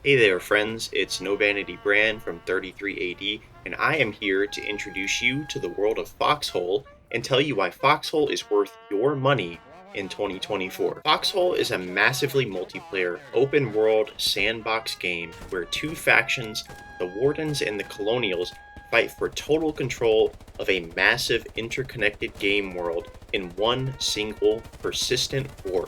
Hey there, friends. It's No Vanity Brand from 33 AD, and I am here to introduce you to the world of Foxhole and tell you why Foxhole is worth your money in 2024. Foxhole is a massively multiplayer, open world sandbox game where two factions, the Wardens and the Colonials, fight for total control of a massive interconnected game world in one single persistent war.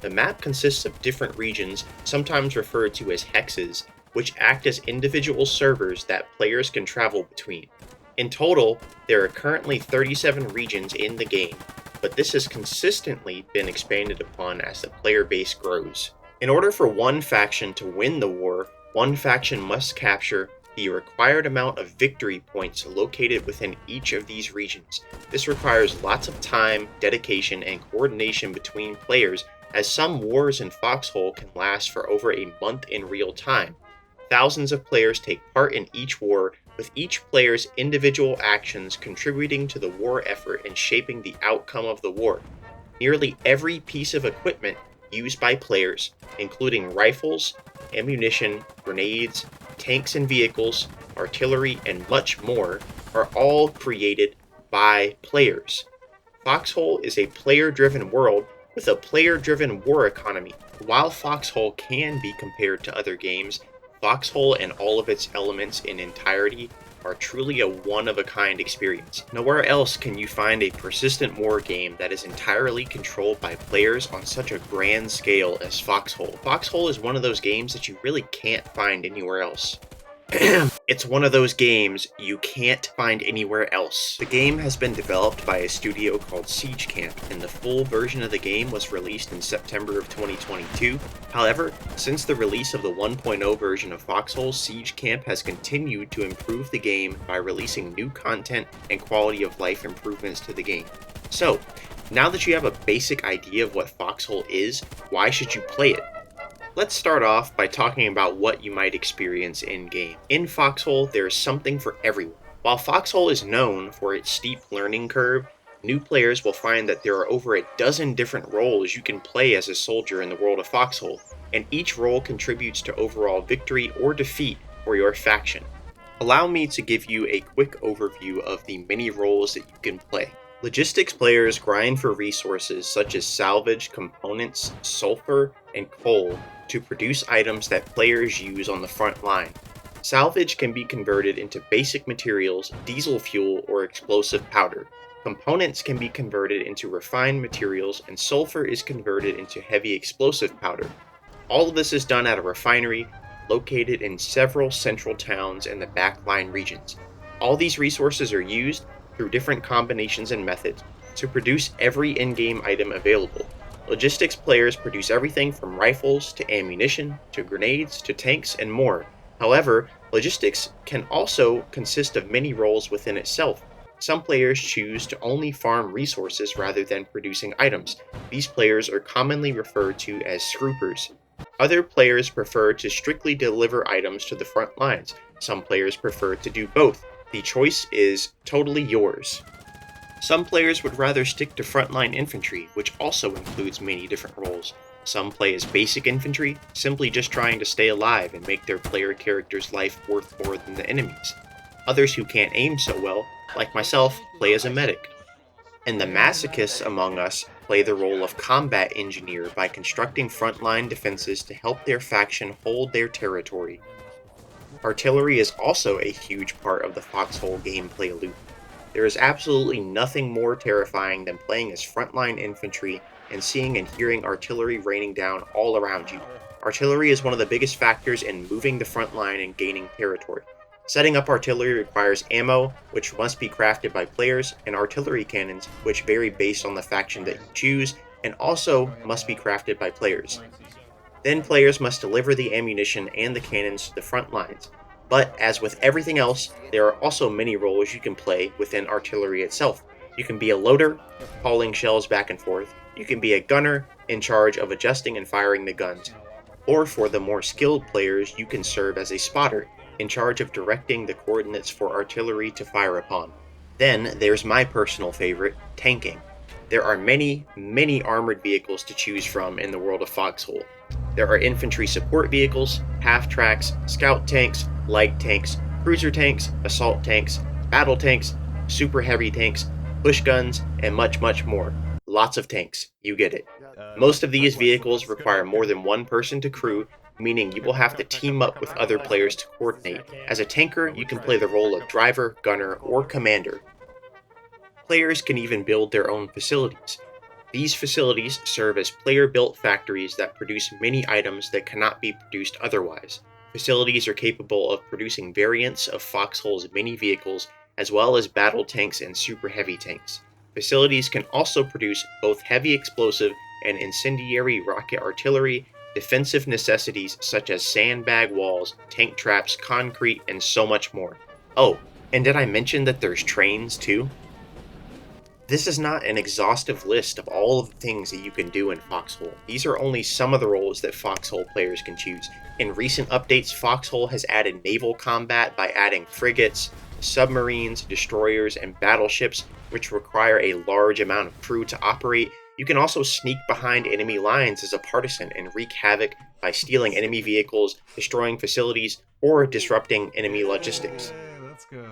The map consists of different regions, sometimes referred to as hexes, which act as individual servers that players can travel between. In total, there are currently 37 regions in the game, but this has consistently been expanded upon as the player base grows. In order for one faction to win the war, one faction must capture the required amount of victory points located within each of these regions. This requires lots of time, dedication, and coordination between players, as some wars in Foxhole can last for over a month in real time. Thousands of players take part in each war, with each player's individual actions contributing to the war effort and shaping the outcome of the war. Nearly every piece of equipment used by players, including rifles, ammunition, grenades, tanks and vehicles, artillery, and much more, are all created by players. Foxhole is a player-driven world with a player-driven war economy. While Foxhole can be compared to other games, Foxhole and all of its elements in entirety are truly a one-of-a-kind experience. Nowhere else can you find a persistent war game that is entirely controlled by players on such a grand scale as Foxhole. Foxhole is one of those games that you really can't find anywhere else. It's one of those games you can't find anywhere else. The game has been developed by a studio called Siege Camp, and the full version of the game was released in September of 2022. However, since the release of the 1.0 version of Foxhole, Siege Camp has continued to improve the game by releasing new content and quality of life improvements to the game. So, now that you have a basic idea of what Foxhole is, why should you play it? Let's start off by talking about what you might experience in-game. In Foxhole, there is something for everyone. While Foxhole is known for its steep learning curve, new players will find that there are over a dozen different roles you can play as a soldier in the world of Foxhole, and each role contributes to overall victory or defeat for your faction. Allow me to give you a quick overview of the many roles that you can play. Logistics players grind for resources such as salvage, components, sulfur, and coal to produce items that players use on the front line. Salvage can be converted into basic materials, diesel fuel, or explosive powder. Components can be converted into refined materials, and sulfur is converted into heavy explosive powder. All of this is done at a refinery located in several central towns in the backline regions. All these resources are used through different combinations and methods to produce every in-game item available. Logistics players produce everything from rifles to ammunition to grenades to tanks and more. However, logistics can also consist of many roles within itself. Some players choose to only farm resources rather than producing items. These players are commonly referred to as scroopers. Other players prefer to strictly deliver items to the front lines. Some players prefer to do both. The choice is totally yours. Some players would rather stick to frontline infantry, which also includes many different roles. Some play as basic infantry, simply just trying to stay alive and make their player character's life worth more than the enemy's. Others who can't aim so well, like myself, play as a medic. And the masochists among us play the role of combat engineer by constructing frontline defenses to help their faction hold their territory. Artillery is also a huge part of the Foxhole gameplay loop. There is absolutely nothing more terrifying than playing as frontline infantry and seeing and hearing artillery raining down all around you. Artillery is one of the biggest factors in moving the front line and gaining territory. Setting up artillery requires ammo, which must be crafted by players, and artillery cannons, which vary based on the faction that you choose, and also must be crafted by players. Then players must deliver the ammunition and the cannons to the front lines. But as with everything else, there are also many roles you can play within artillery itself. You can be a loader, hauling shells back and forth. You can be a gunner, in charge of adjusting and firing the guns. Or for the more skilled players, you can serve as a spotter, in charge of directing the coordinates for artillery to fire upon. Then there's my personal favorite, tanking. There are many, many armored vehicles to choose from in the world of Foxhole. There are infantry support vehicles, half-tracks, scout tanks, light tanks, cruiser tanks, assault tanks, battle tanks, super heavy tanks, push guns, and much, much more. Lots of tanks, you get it. Most of these vehicles require more than one person to crew, meaning you will have to team up with other players to coordinate. As a tanker, you can play the role of driver, gunner, or commander. Players can even build their own facilities. These facilities serve as player-built factories that produce many items that cannot be produced otherwise. Facilities are capable of producing variants of Foxhole's mini vehicles, as well as battle tanks and super heavy tanks. Facilities can also produce both heavy explosive and incendiary rocket artillery, defensive necessities such as sandbag walls, tank traps, concrete, and so much more. Oh, and did I mention that there's trains too? This is not an exhaustive list of all of the things that you can do in Foxhole. These are only some of the roles that Foxhole players can choose. In recent updates, Foxhole has added naval combat by adding frigates, submarines, destroyers, and battleships, which require a large amount of crew to operate. You can also sneak behind enemy lines as a partisan and wreak havoc by stealing enemy vehicles, destroying facilities, or disrupting enemy logistics. Let's go.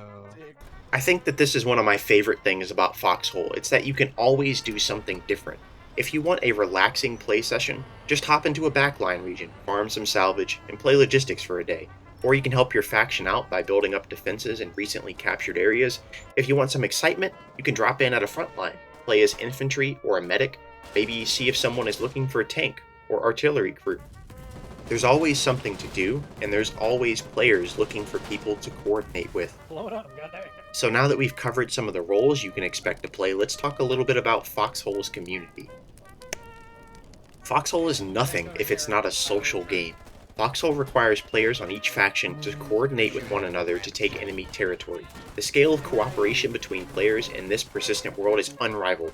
I think that this is one of my favorite things about Foxhole. It's that you can always do something different. If you want a relaxing play session, just hop into a backline region, farm some salvage, and play logistics for a day. Or you can help your faction out by building up defenses in recently captured areas. If you want some excitement, you can drop in at a front line, play as infantry or a medic, maybe see if someone is looking for a tank or artillery crew. There's always something to do, and there's always players looking for people to coordinate with. So now that we've covered some of the roles you can expect to play, let's talk a little bit about Foxhole's community. Foxhole is nothing if it's not a social game. Foxhole requires players on each faction to coordinate with one another to take enemy territory. The scale of cooperation between players in this persistent world is unrivaled.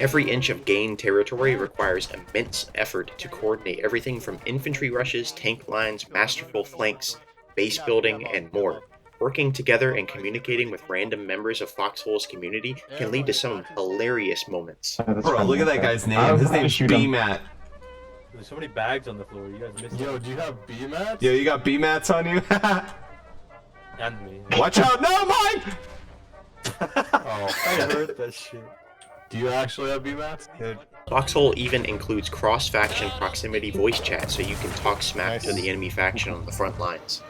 Every inch of gained territory requires immense effort to coordinate everything from infantry rushes, tank lines, masterful flanks, base building, and more. Working together and communicating with random members of Foxhole's community can lead to some hilarious moments. Bro, look at that guy's name. His name's B-Mat. There's so many bags on the floor. You guys missed Yo, do you have B-mats? Yo, you got B-Mats on you? and me. Watch out! No, mine! Oh, I heard that shit. do you actually have B-mats? Foxhole even includes cross-faction proximity voice chat so you can talk smack to the enemy faction on the front lines.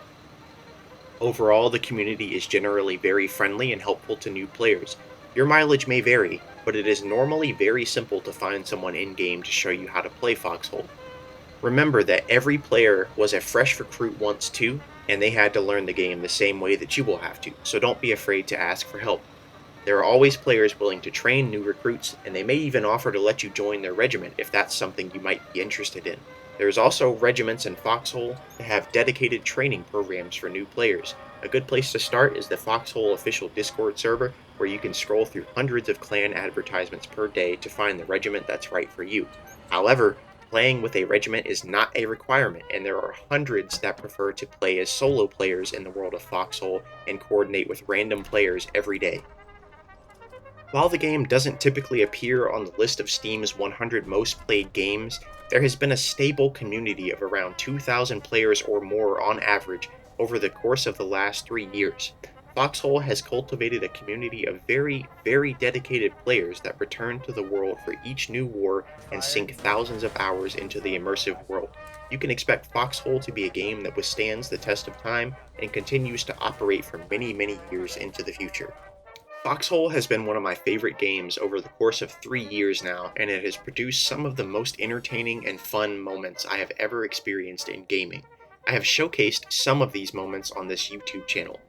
Overall, the community is generally very friendly and helpful to new players. Your mileage may vary, but it is normally very simple to find someone in-game to show you how to play Foxhole. Remember that every player was a fresh recruit once too, and they had to learn the game the same way that you will have to, so don't be afraid to ask for help. There are always players willing to train new recruits, and they may even offer to let you join their regiment if that's something you might be interested in. There's also regiments in Foxhole that have dedicated training programs for new players. A good place to start is the Foxhole official Discord server, where you can scroll through hundreds of clan advertisements per day to find the regiment that's right for you. However, playing with a regiment is not a requirement, and there are hundreds that prefer to play as solo players in the world of Foxhole and coordinate with random players every day. While the game doesn't typically appear on the list of Steam's 100 most played games, there has been a stable community of around 2,000 players or more on average over the course of the last 3 years. Foxhole has cultivated a community of very, very dedicated players that return to the world for each new war and sink thousands of hours into the immersive world. You can expect Foxhole to be a game that withstands the test of time and continues to operate for many, many years into the future. Foxhole has been one of my favorite games over the course of 3 years now, and it has produced some of the most entertaining and fun moments I have ever experienced in gaming. I have showcased some of these moments on this YouTube channel.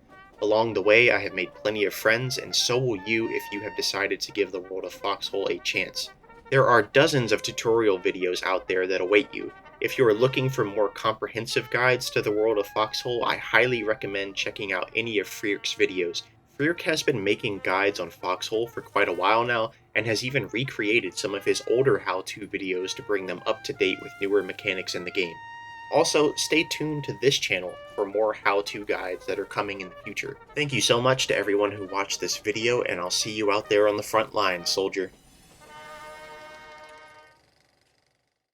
Along the way, I have made plenty of friends, and so will you if you have decided to give the world of Foxhole a chance. There are dozens of tutorial videos out there that await you. If you are looking for more comprehensive guides to the world of Foxhole, I highly recommend checking out any of Freerk's videos. Freerk has been making guides on Foxhole for quite a while now, and has even recreated some of his older how-to videos to bring them up to date with newer mechanics in the game. Also, stay tuned to this channel for more how-to guides that are coming in the future. Thank you so much to everyone who watched this video, and I'll see you out there on the front line, soldier.